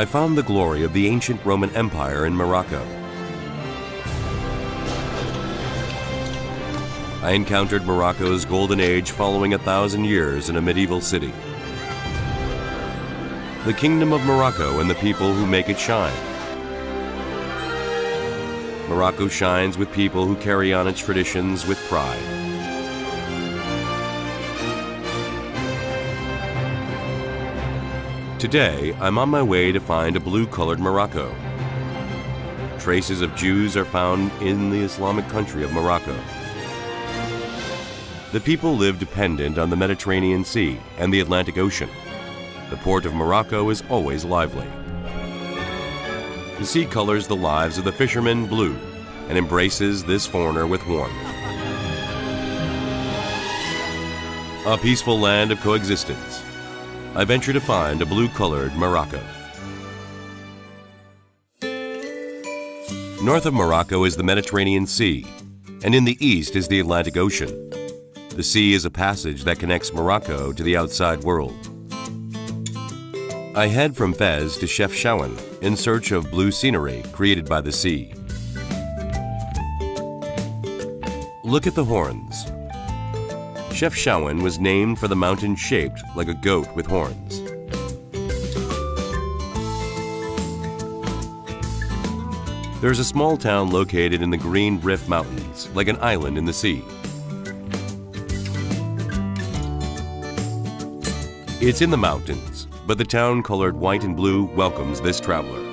I found the glory of the ancient Roman Empire in Morocco. I encountered Morocco's golden age following 1,000 years in a medieval city. The Kingdom of Morocco and the people who make it shine. Morocco shines with people who carry on its traditions with pride. Today, I'm on my way to find a blue-colored Morocco. Traces of Jews are found in the Islamic country of Morocco. The people live dependent on the Mediterranean Sea and the Atlantic Ocean. The port of Morocco is always lively. The sea colors the lives of the fishermen blue and embraces this foreigner with warmth. A peaceful land of coexistence. I venture to find a blue-colored Morocco. North of Morocco is the Mediterranean Sea, and in the east is the Atlantic Ocean. The sea is a passage that connects Morocco to the outside world. I head from Fez to Chefchaouen in search of blue scenery created by the sea. Look at the horns. Chefchaouen was named for the mountain shaped like a goat with horns. There's a small town located in the Green Rift Mountains, like an island in the sea. It's in the mountains, but the town colored white and blue welcomes this traveler.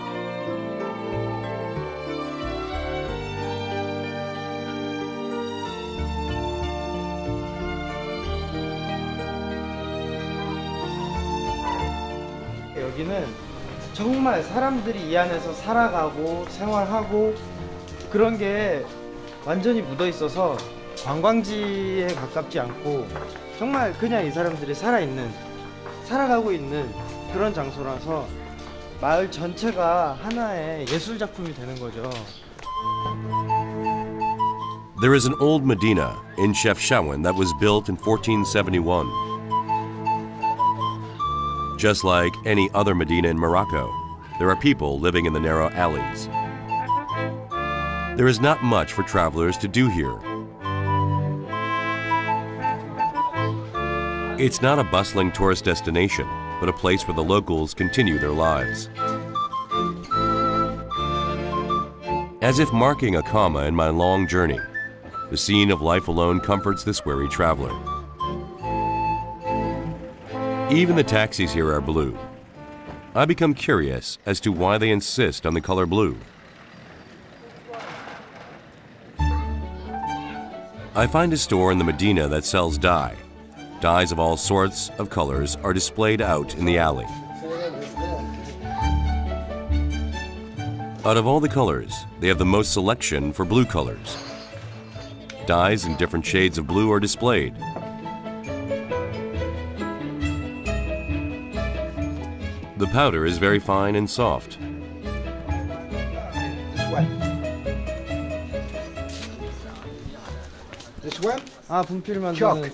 여기는 정말 사람들이 이 안에서 살아가고 생활하고 그런 게 완전히 묻어 있어서 관광지에 가깝지 않고 정말 그냥 이 사람들이 살아가고 있는 그런 장소라서 마을 전체가 하나의 예술 작품이 되는 거죠. There is an old Medina in Chefchaouen that was built in 1471. Just like any other Medina in Morocco, there are people living in the narrow alleys. There is not much for travelers to do here. It's not a bustling tourist destination, but a place where the locals continue their lives. As if marking a comma in my long journey, the scene of life alone comforts this weary traveler. Even the taxis here are blue. I become curious as to why they insist on the color blue. I find a store in the Medina that sells dye. Dyes of all sorts of colors are displayed out in the alley. Out of all the colors, they have the most selection for blue colors. Dyes in different shades of blue are displayed. The powder is very fine and soft. This one? 분필 만드는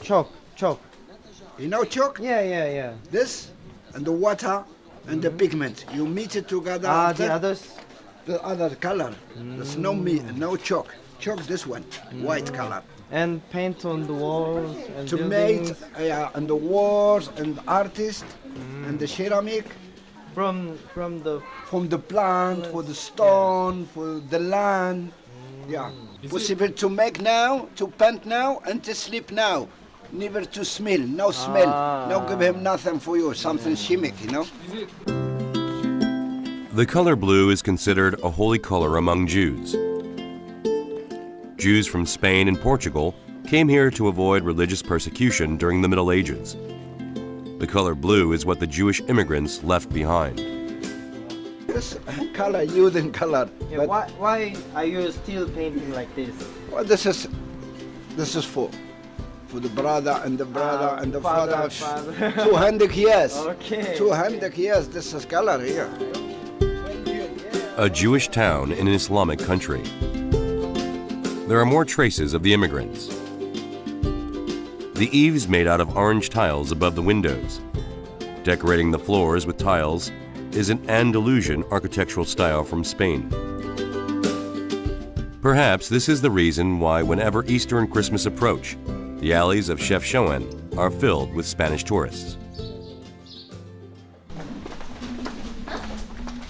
chalk. You know chalk? Yeah. This and the water and the pigment. You mix it together. The other color. There's no chalk. Chalk this one, white color. And paint on the walls and To buildings. make and the walls and artists and the ceramic. From the plant, for the stone, for the land. Yeah. Possible to make now, to paint now, and to sleep now. Never to smell, no smell. No give him nothing for you, something chimic, you know. The color blue is considered a holy color among Jews. Jews from Spain and Portugal came here to avoid religious persecution during the Middle Ages. The color blue is what the Jewish immigrants left behind. This color, using color. Yeah, why are you still painting like this? Well, this is for the brother and the brother and the father. 200 years. Okay. 200 years. This is color here. A Jewish town in an Islamic country. There are more traces of the immigrants. The eaves made out of orange tiles above the windows. Decorating the floors with tiles is an Andalusian architectural style from Spain. Perhaps this is the reason why whenever Easter and Christmas approach, the alleys of Chef Choan are filled with Spanish tourists.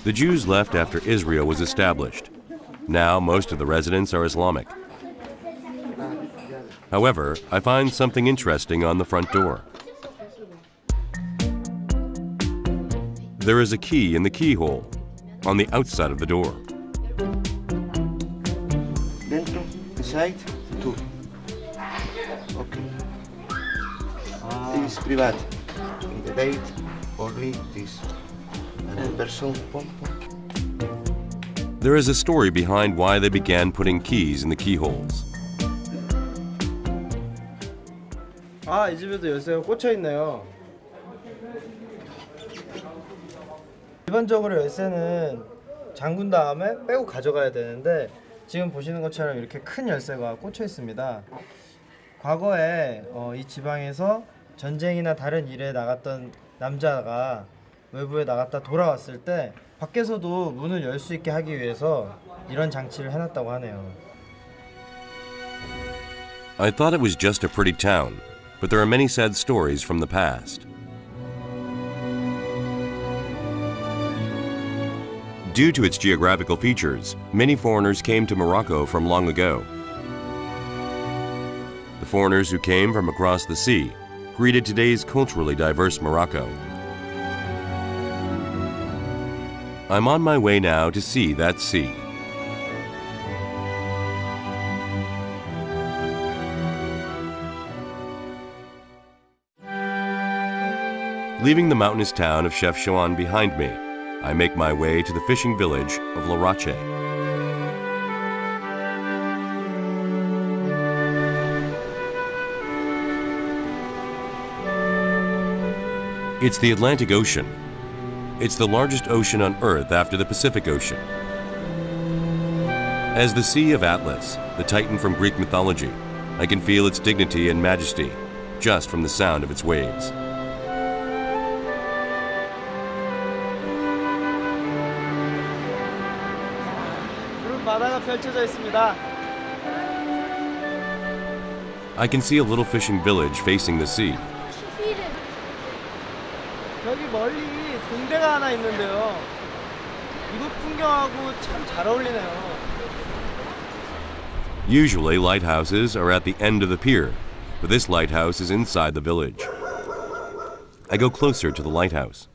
The Jews left after Israel was established. Now most of the residents are Islamic. However, I find something interesting on the front door. There is a key in the keyhole on the outside of the door. Dentro, inside, two. Okay. This is private. In the date, only this. And person, pom, pom. There is a story behind why they began putting keys in the keyholes. 아, 이 집에도 열쇠가 꽂혀 있네요. 일반적으로 열쇠는 잠근 다음에 빼고 가져가야 되는데 지금 보시는 것처럼 이렇게 큰 열쇠가 꽂혀 있습니다. 과거에 이 지방에서 전쟁이나 다른 일에 나갔던 남자가 외부에 나갔다 돌아왔을 때 밖에서도 문을 열 수 있게 하기 위해서 이런 장치를 해놨다고 하네요. I thought it was just a pretty town, but there are many sad stories from the past. Due to its geographical features, many foreigners came to Morocco from long ago. The foreigners who came from across the sea greeted today's culturally diverse Morocco. I'm on my way now to see that sea. Leaving the mountainous town of Chef Choan behind me, I make my way to the fishing village of Larache. It's the Atlantic Ocean. It's the largest ocean on Earth after the Pacific Ocean. As the Sea of Atlas, the Titan from Greek mythology, I can feel its dignity and majesty just from the sound of its waves. 바다가 펼쳐져 있습니다. I can see a little fishing village facing the sea. 여기 멀리 동대가 하나 있는데요. 이곳 풍경하고 참 잘 어울리네요. Usually, lighthouses are at the end of the pier, but this lighthouse is inside the village. I go closer to the lighthouse.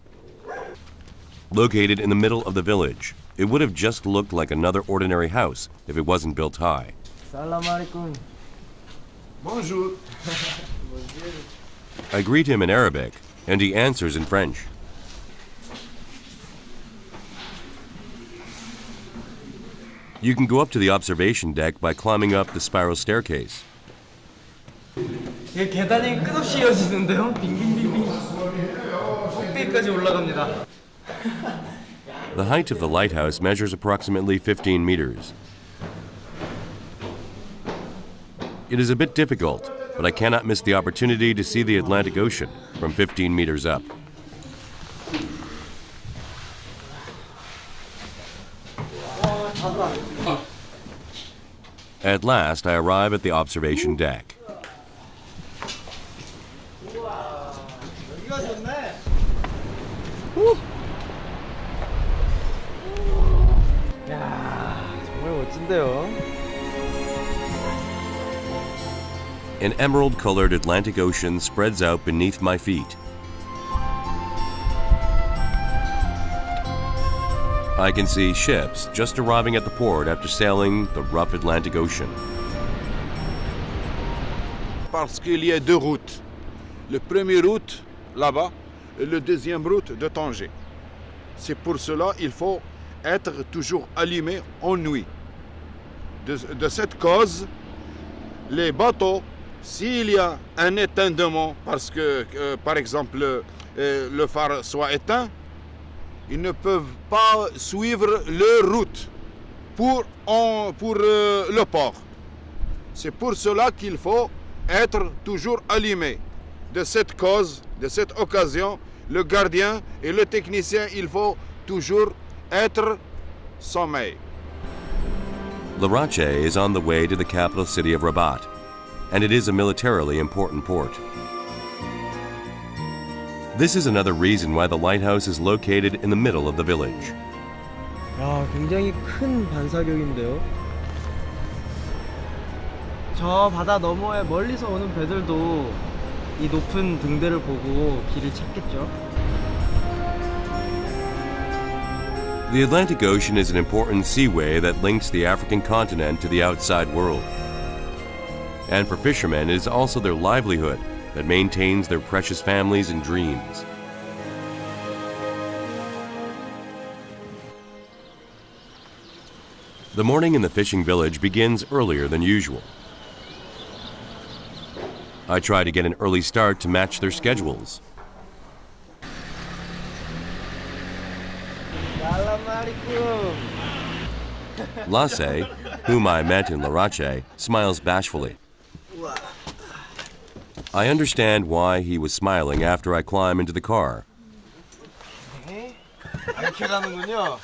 Located in the middle of the village, it would have just looked like another ordinary house if it wasn't built high. Salam alaikum. Bonjour. I greet him in Arabic, and he answers in French. You can go up to the observation deck by climbing up the spiral staircase. 이게 계단이 끝없이 이어지는데요. 빙빙빙빙. 꼭대기까지 올라갑니다. The height of the lighthouse measures approximately 15 meters. It is a bit difficult, but I cannot miss the opportunity to see the Atlantic Ocean from 15 meters up. At last, I arrive at the observation deck. 여기가 좋네. 야, 정말 멋진데요. An emerald-colored Atlantic Ocean spreads out beneath my feet. I can see ships just arriving at the port after sailing the rough Atlantic Ocean. Parce qu'il y a deux routes. Le premier route là-bas et le deuxième route de Tanger. C'est pour cela qu'il faut être toujours allumé en nuit. De cette cause, les bateaux, s'il y a un éteindement, parce que, par exemple, le phare soit éteint, ils ne peuvent pas suivre leur route pour le port. C'est pour cela qu'il faut être toujours allumé. De cette cause, de cette occasion, le gardien et le technicien, il faut toujours être sommeil. Larache is on the way to the capital city of Rabat, and it is a militarily important port. This is another reason why the lighthouse is located in the middle of the village. 야, 굉장히 큰 반사격인데요. 저 바다 너머에 멀리서 오는 배들도 이 높은 등대를 보고 길을 찾겠죠. The Atlantic Ocean is an important seaway that links the African continent to the outside world. And for fishermen, it is also their livelihood that maintains their precious families and dreams. The morning in the fishing village begins earlier than usual. I try to get an early start to match their schedules. Lasse, whom I met in Larache, smiles bashfully. I understand why he was smiling after I climb into the car. 이렇게 가는군요.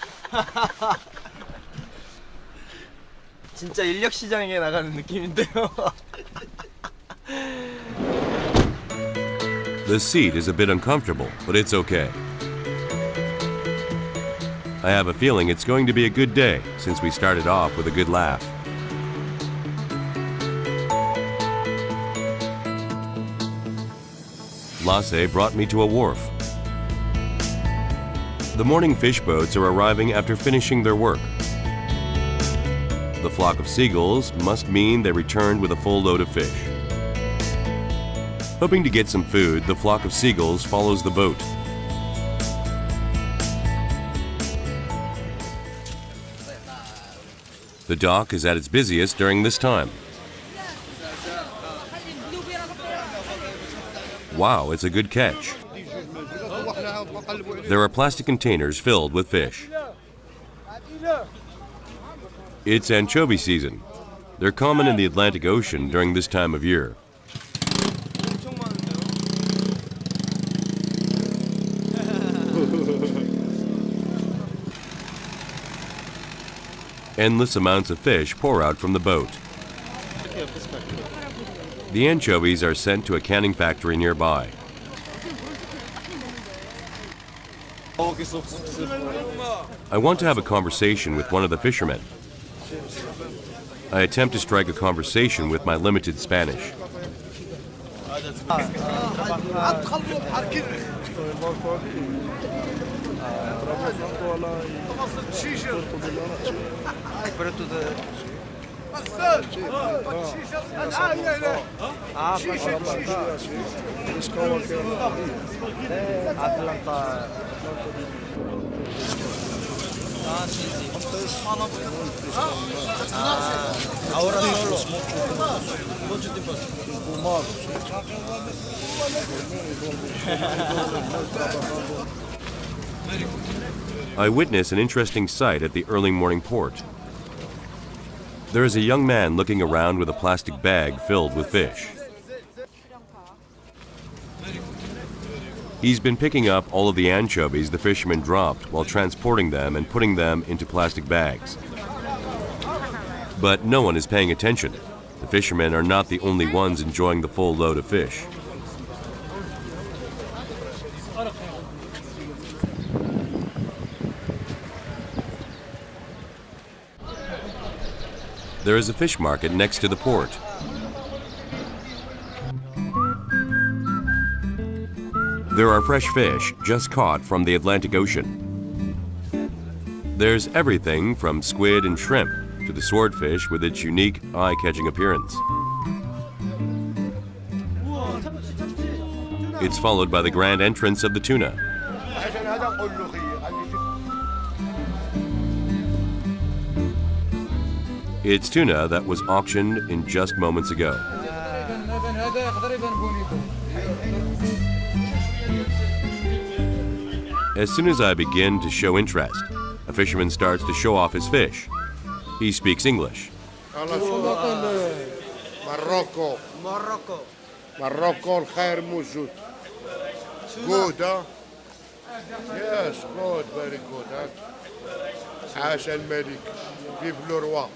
진짜 인력 시장에 나가는 느낌인데요. The seat is a bit uncomfortable, but it's okay. I have a feeling it's going to be a good day since we started off with a good laugh. Lasse brought me to a wharf. The morning fish boats are arriving after finishing their work. The flock of seagulls must mean they returned with a full load of fish. Hoping to get some food, the flock of seagulls follows the boat. The dock is at its busiest during this time. Wow, it's a good catch. There are plastic containers filled with fish. It's anchovy season. They're common in the Atlantic Ocean during this time of year. Endless amounts of fish pour out from the boat. The anchovies are sent to a canning factory nearby. I want to have a conversation with one of the fishermen. I attempt to strike a conversation with my limited Spanish. I witness an interesting sight at the early morning port. There is a young man looking around with a plastic bag filled with fish. He's been picking up all of the anchovies the fishermen dropped while transporting them and putting them into plastic bags. But no one is paying attention. The fishermen are not the only ones enjoying the full load of fish. There is a fish market next to the port. There are fresh fish just caught from the Atlantic Ocean. There's everything from squid and shrimp to the swordfish with its unique, eye-catching appearance. It's followed by the grand entrance of the tuna. It's tuna that was auctioned in just moments ago. As soon as I begin to show interest, a fisherman starts to show off his fish. He speaks English. Morocco. Morocco. Morocco الخير موجود. Good, huh? Yes, good, very good. عاش الملك. Vive le roi.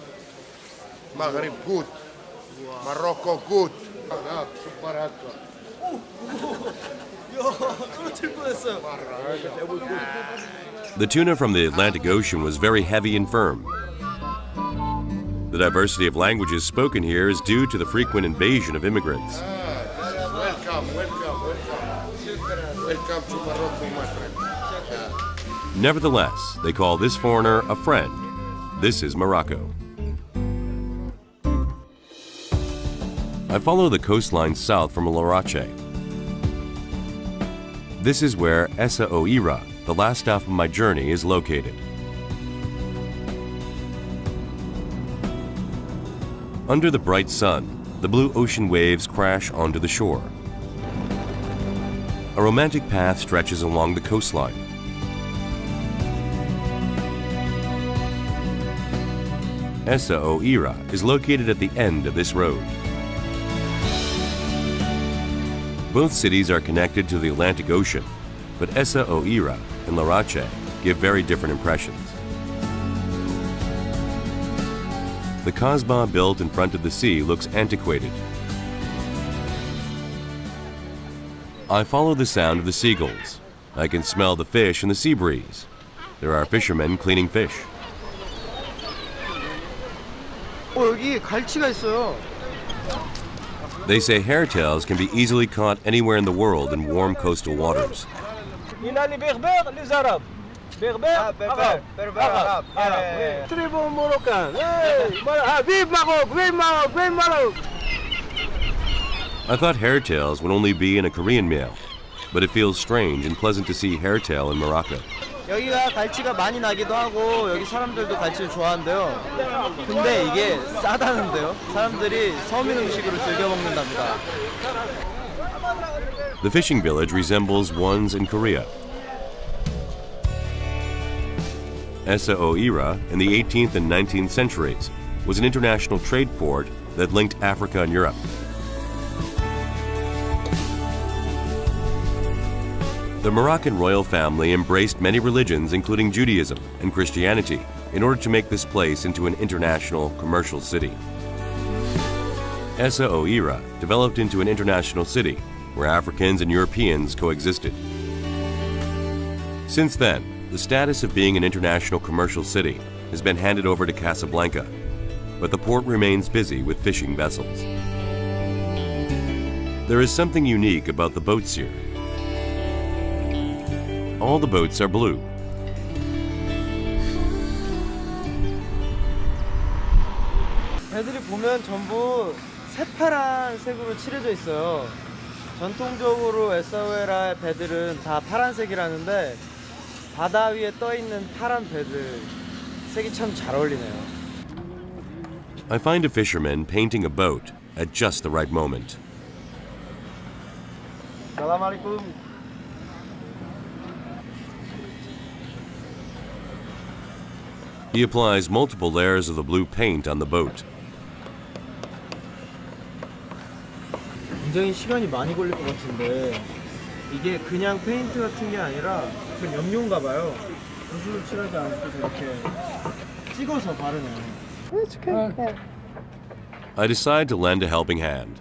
Maghreb good. Morocco good. super هكا. The tuna from the Atlantic Ocean was very heavy and firm. The diversity of languages spoken here is due to the frequent invasion of immigrants. Welcome, welcome, welcome. Welcome to Morocco, my friend. Nevertheless, they call this foreigner a friend. This is Morocco. I follow the coastline south from Larache. This is where Essa Oira, the last stop of my journey, is located. Under the bright sun, the blue ocean waves crash onto the shore. A romantic path stretches along the coastline. Essa Oira is located at the end of this road. Both cities are connected to the Atlantic Ocean, but Essa Oira and Larache give very different impressions. The Kasbah built in front of the sea looks antiquated. I follow the sound of the seagulls. I can smell the fish in the sea breeze. There are fishermen cleaning fish. 여기 갈치가 있어요. They say hairtails can be easily caught anywhere in the world in warm coastal waters. I thought hairtails would only be in a Korean meal, but it feels strange and pleasant to see hairtail in Morocco. 여기가 갈치가 많이 나기도 하고 여기 사람들도 갈치를 좋아한대요. 근데 이게 싸다는데요. 사람들이 서민 음식으로 즐겨 먹는답니다. The fishing village resembles ones in Korea. Essa Oira in the 18th and 19th centuries was an international trade port that linked Africa and Europe. The Moroccan royal family embraced many religions, including Judaism and Christianity, in order to make this place into an international commercial city. Essa Oira developed into an international city where Africans and Europeans coexisted. Since then, the status of being an international commercial city has been handed over to Casablanca, but the port remains busy with fishing vessels. There is something unique about the boats here. All the boats are blue. 배들이 보면 전부 새파란색으로 칠해져 있어요. 전통적으로 에사오에라의 배들은 다 파란색이라는데 바다 위에 떠 있는 파란 배들 색이 참 잘 어울리네요. I find a fisherman painting a boat at just the right moment. 살람 알이쿰. He applies multiple layers of the blue paint on the boat. 굉장히 시간이 많이 걸릴 것 같은데 이게 그냥 페인트 같은 게 아니라 무슨 염료인가 봐요. 붓으로 칠하지 않고 이렇게 찍어서 바르네요. I decide to lend a helping hand.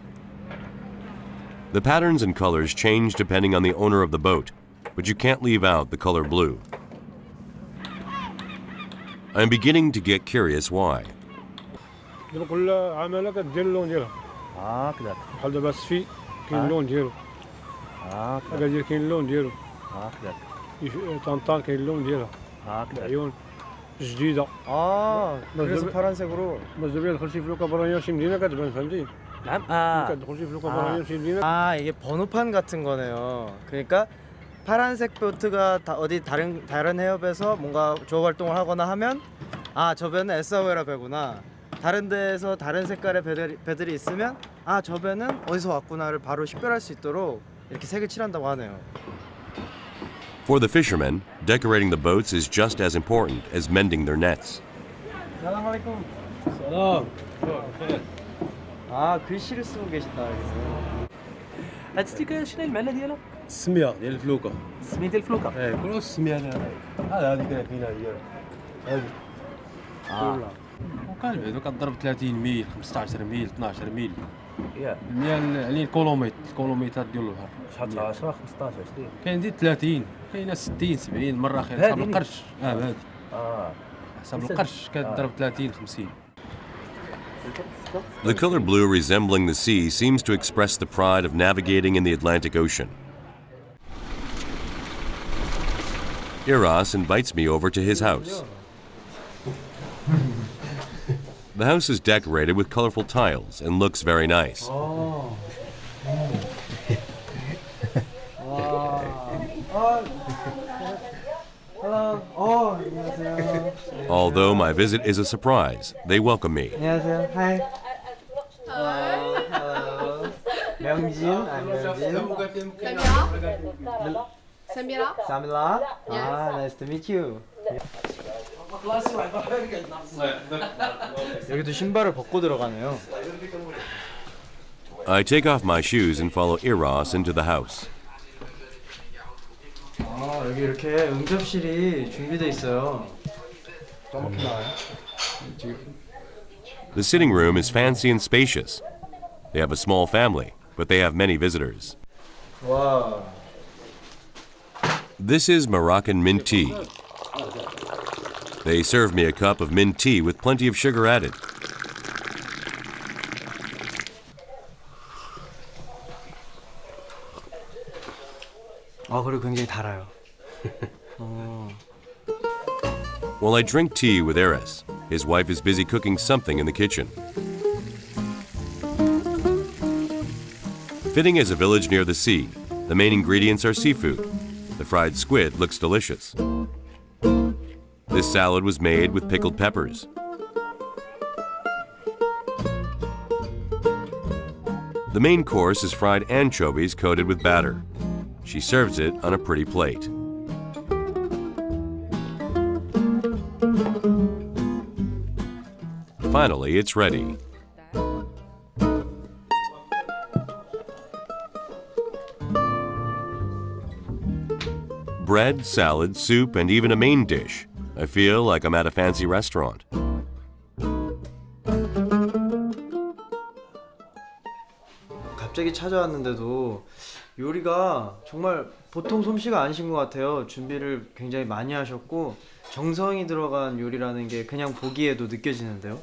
The patterns and colors change depending on the owner of the boat, but you can't leave out the color blue. I'm beginning to get curious why. كل عملك تدير اللون ديالها. كذا. بحال دابا السفي كاين اللون ديالو. أكادير كاين اللون ديالو. كذا. طنطان كاين اللون ديالها. كذا. العيون جديدة. 그래서 파란색으로. مازال بيا دخلتي في لوكابرانيا شي مدينة كتبان فهمتي. نعم. كتدخلتي في لوكابرانيا شي مدينة. 이게 번호판 같은 거네요. 그러니까 파란색 보트가 어디 다른 해협에서 뭔가 조업 활동을 하거나 하면 저 배는 에사오에라 배구나. 다른 데에서 다른 색깔의 배들이 있으면 저 배는 어디서 왔구나를 바로 식별할 수 있도록 이렇게 색을 칠한다고 하네요. For the fishermen, decorating the boats is just as important as mending their nets. 살람 알이쿰. 글씨를 쓰고 계신다. هاد الستيكر شنو المعنى ديالها؟ السميه ديال الفلوكه. سميت الفلوكه. كل السميه هذه كاين فينا هي هذه. وكان بعدو كضرب 30 ميل 15 ميل 12 ميل. الميل يعني الكيلومترات ديال البحر. شحال 10 15 20 كاين ديال 30 كاينه 60 70 مره خير حسب القرش. هادي حسب القرش كتضرب 30 50. The color blue resembling the sea seems to express the pride of navigating in the Atlantic Ocean. Iras invites me over to his house. The house is decorated with colorful tiles and looks very nice. Although my visit is a surprise, they welcome me. 안녕하세요. Hi. Hello. 명진. Samira. Samila. Nice to meet you. 여기도 신발을 벗고 들어가네요. I take off my shoes and follow Iras into the house. 여기 이렇게 응접실이 준비되어 있어요. The sitting room is fancy and spacious. They have a small family, but they have many visitors. 와. This is Moroccan mint tea. They serve me a cup of mint tea with plenty of sugar added. 그리고 굉장히 달아요. While I drink tea with Eris, his wife is busy cooking something in the kitchen. Fitting as a village near the sea, the main ingredients are seafood. The fried squid looks delicious. This salad was made with pickled peppers. The main course is fried anchovies coated with batter. She serves it on a pretty plate. Finally, it's ready. Bread, salad, soup, and even a main dish. I feel like I'm at a fancy restaurant. 갑자기 찾아왔는데도 요리가 정말 보통 솜씨가 아니신 것 같아요. 준비를 굉장히 많이 하셨고 정성이 들어간 요리라는 게 그냥 보기에도 느껴지는데요.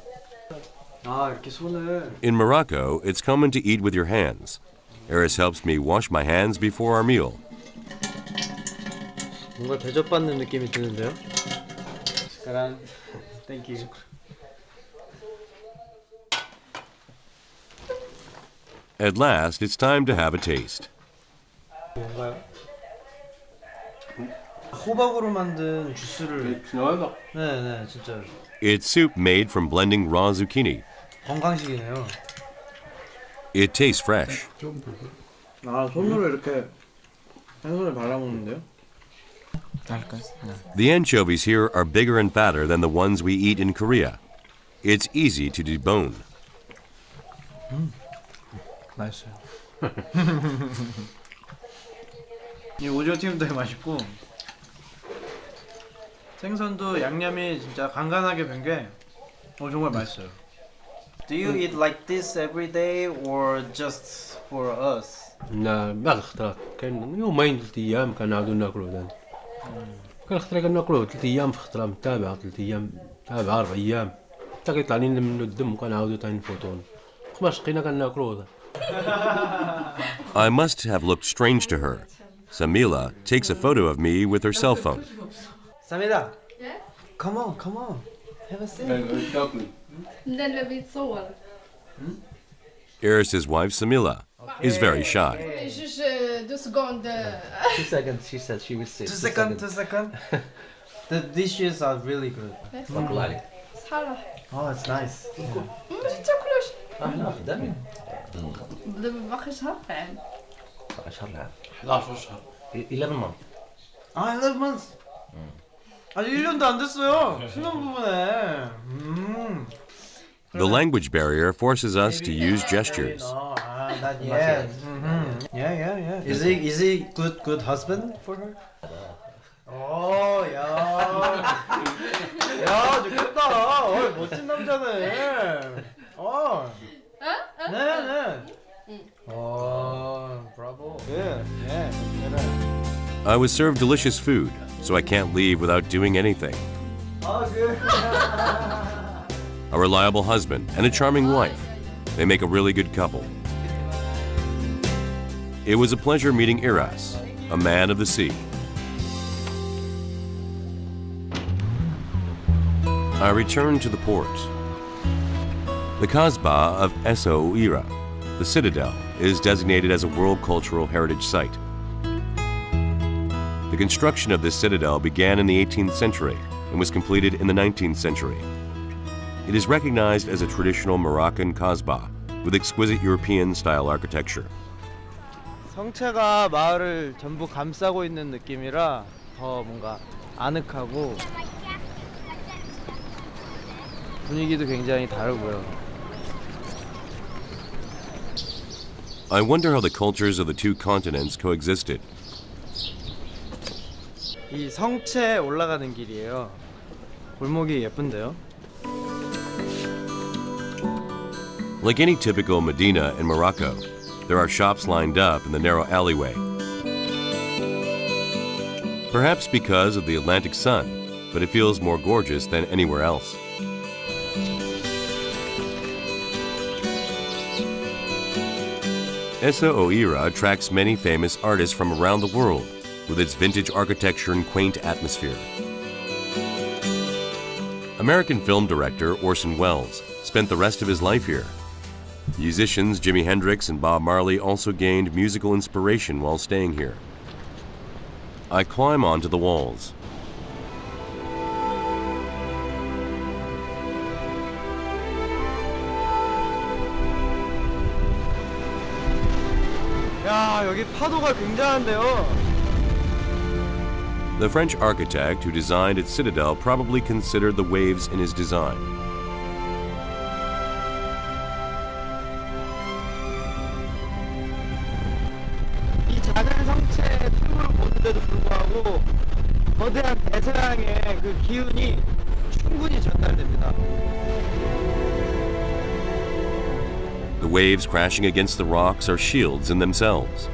이렇게 손을. In Morocco, it's common to eat with your hands. Eris helps me wash my hands before our meal. 뭔가 대접받는 느낌이 드는데요. 숟가락. Thank you. At last, it's time to have a taste. 뭔가요? 호박으로 만든 주스를. 네, 진짜. It's soup made from blending raw zucchini. 건강식이네요. It tastes fresh. 손으로 이렇게 생선을 발라먹는데요? The anchovies here are bigger and fatter than the ones we eat in Korea. It's easy to debone. 맛있어요. 이 오징어튀김도 되게 맛있고 생선도 양념이 진짜 간간하게 된 게 정말 맛있어요. Do you eat like this every day or just for us? لا بعض الخطرات كان يومين 3 ايام كنعاودو ناكلو هذا. كان خطره كناكلوه 3 ايام في خطره متابعه 3 ايام متابعه 4 ايام حتى كيطلع لنا منه الدم وكنعاودو تاني نفوتو. ما شقينا كناكلوه هذا. I must have looked strange to her. Samila takes a photo of me with her cell phone. Samila. Yeah? Come on. Have a seat. لا بيتصور. Eris's wife, Samila, is very shy. جوج 2 سكوند. 2 seconds, she said she will sit. 2 seconds. The dishes are really good. تبارك عليك. صحة. Oh, it's nice. ما تاكلوش. احنا خدامين. دابا باقي شهر فعلا. باقي شهر العام. 11 شهر. 11 months. 11 months. 아직 1년도 안 됐어요. 신혼부부네. The language barrier forces us to use gestures. not yet. Yeah. Is he good husband for her? 야, 좋겠다. 멋진 남자네. 네. bravo. Yeah. I was served delicious food, so I can't leave without doing anything. Good. A reliable husband and a charming wife. They make a really good couple. It was a pleasure meeting Iras, a man of the sea. I returned to the port. The Kasbah of Essaouira, the citadel, is designated as a World Cultural Heritage Site. The construction of this citadel began in the 18th century and was completed in the 19th century. It is recognized as a traditional Moroccan Kasbah with exquisite European-style architecture. 성체가 마을을 전부 감싸고 있는 느낌이라 더 뭔가 아늑하고 분위기도 굉장히 다르고요. I wonder how the cultures of the two continents coexisted. 이 성체에 올라가는 길이에요. 골목이 예쁜데요. Like any typical Medina in Morocco, there are shops lined up in the narrow alleyway. Perhaps because of the Atlantic sun, but it feels more gorgeous than anywhere else. Essaouira attracts many famous artists from around the world with its vintage architecture and quaint atmosphere. American film director Orson Welles spent the rest of his life here. Musicians Jimi Hendrix and Bob Marley also gained musical inspiration while staying here. I climb onto the walls. 야, 여기 파도가 굉장한데요. The French architect who designed its citadel probably considered the waves in his design. 이 작은 성체의 틈을 보는데도 불구하고 거대한 대서양의 그 기운이 충분히 전달됩니다. The waves crashing against the rocks are shields in themselves.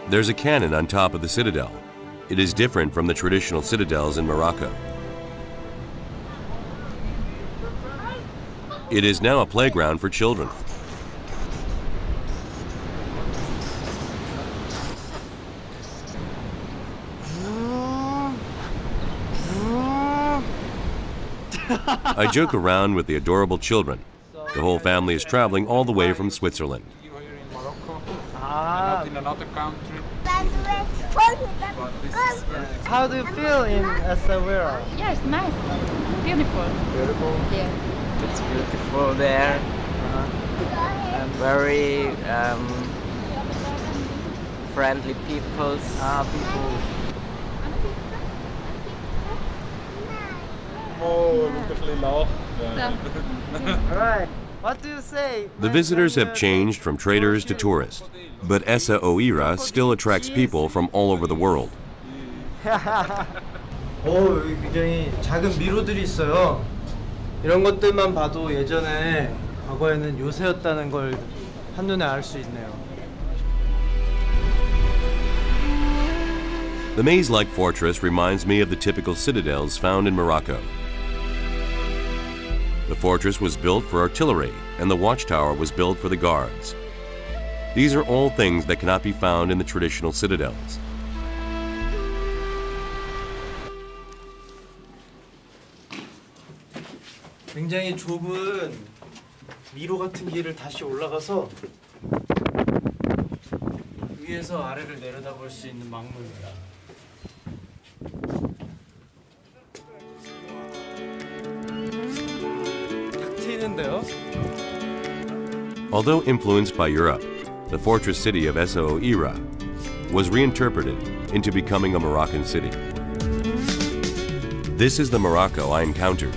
There's a cannon on top of the citadel. It is different from the traditional citadels in Morocco. It is now a playground for children. I joke around with the adorable children. The whole family is traveling all the way from Switzerland. In another country. How do you feel in Essaouira? Yes, nice. Beautiful. Beautiful. Yeah. It's beautiful there and very friendly people. People. Oh, wirklich lachen. Alright. What do you say? The visitors have changed from traders to tourists, but Essaouira still attracts people from all over the world. 여기 굉장히 작은 미로들이 있어요. 이런 것들만 봐도 예전에 과거에는 요새였다는 걸 한눈에 알 수 있네요. The maze-like fortress reminds me of the typical citadels found in Morocco. The fortress was built for artillery, and the watchtower was built for the guards. These are all things that cannot be found in the traditional citadels. 굉장히 좁은 미로 같은 길을 다시 올라가서 위에서 아래를 내려다볼 수 있는 망루입니다. 탁 트이는데요? Although influenced by Europe, the fortress city of Essaouira was reinterpreted into becoming a Moroccan city. This is the Morocco I encountered.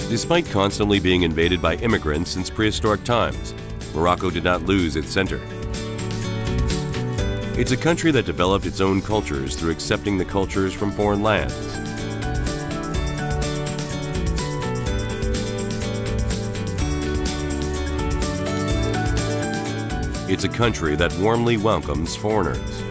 Despite constantly being invaded by immigrants since prehistoric times, Morocco did not lose its center. It's a country that developed its own cultures through accepting the cultures from foreign lands. It's a country that warmly welcomes foreigners.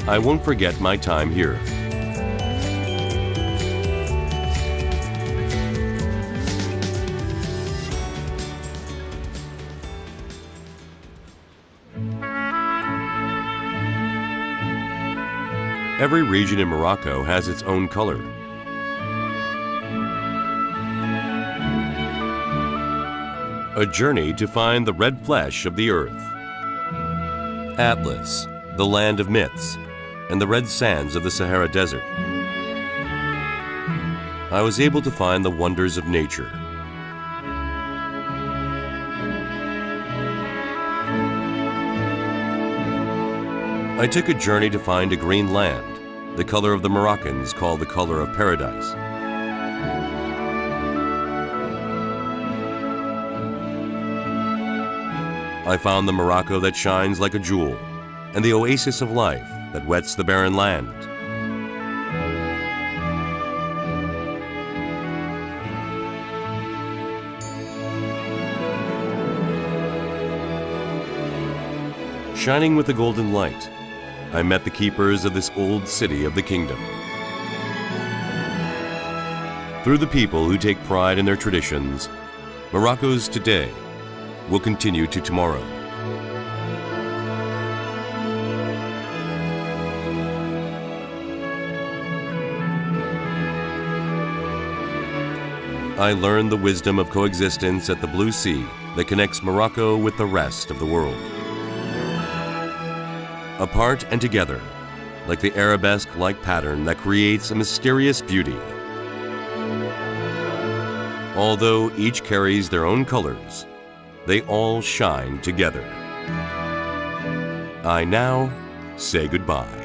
I won't forget my time here. Every region in Morocco has its own color. A journey to find the red flesh of the earth. Atlas, the land of myths, and the red sands of the Sahara Desert. I was able to find the wonders of nature. I took a journey to find a green land, the color of the Moroccans call the color of paradise. I found the Morocco that shines like a jewel, and the oasis of life that wets the barren land. Shining with the golden light, I met the keepers of this old city of the kingdom. Through the people who take pride in their traditions, Morocco's today will continue to tomorrow. I learned the wisdom of coexistence at the Blue Sea that connects Morocco with the rest of the world. Apart and together, like the arabesque-like pattern that creates a mysterious beauty. Although each carries their own colors, they all shine together. I now say goodbye.